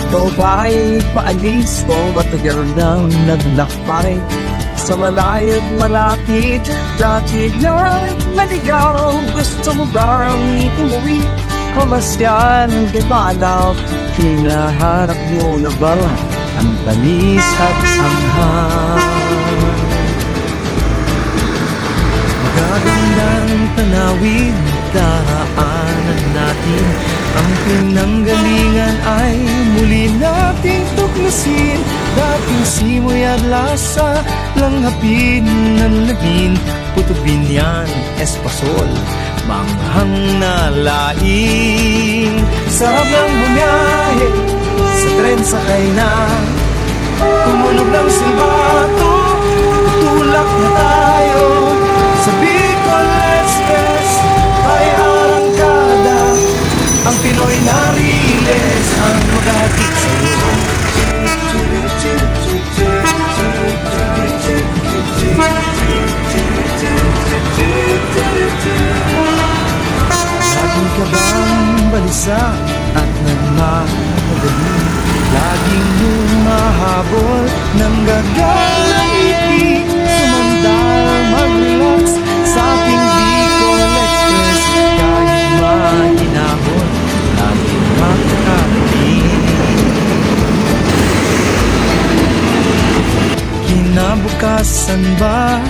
Ikaw ba'y paalis o matagal nang naglakbay? Sa malayo't malapit, dati lang maligaw. Gusto mo bang umuwi? Kamasyan gimalaw, hinaharap mo na ba ang tamis at sanghang? Magagandang tanawin, daanan natin. Ang pinanggalingan ay muli nating tuklasin. Dating simoy at lasa, langhapin ng labin. Putubin yan, espasol, manghang na laing. Sarap ng bumiyahe, sa tren sakay na. Tumunog ng silbato, tutulak na tayo. Sa Bicol Express ay arangkada. Ang Pinoy na riles ang maghatid sa'yo. Laging ka bang balisa at nagmamadali? Laging humahabol ng gagalang ibig. Sumandal mag-relax sa ating Bicol Express. Kahit mahinahon, laging makakarating. Kinabukasan ba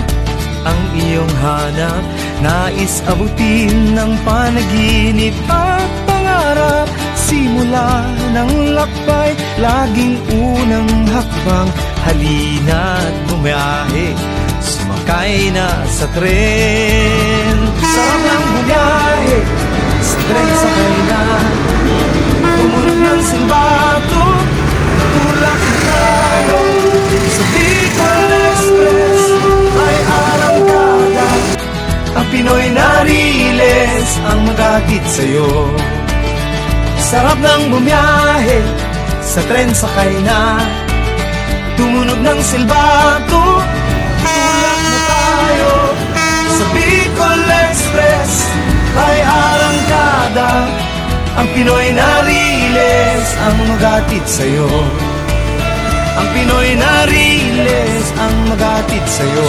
ang iyong hanap? Nais abutin ng panaginip at pangarap. Simula ng lakbay, laging unang hakbang. Halina't bumiyahe, sumakay na sa tren. Sarap ng bumiyahe, sa tren sakay na. Tumunog ng silbato, tulak na tayo. Sa Bicol Express ay arangkada. Ang Pinoy na riles ang maghatid sa'yo. Sarap ng bumiyahe, sa tren sakay na. Tumunog ng silbato, tulak na tayo. Sa Bicol Express ay arangkada. Ang Pinoy na riles ang maghatid sa'yo. Ang Pinoy na riles ang maghatid sa'yo.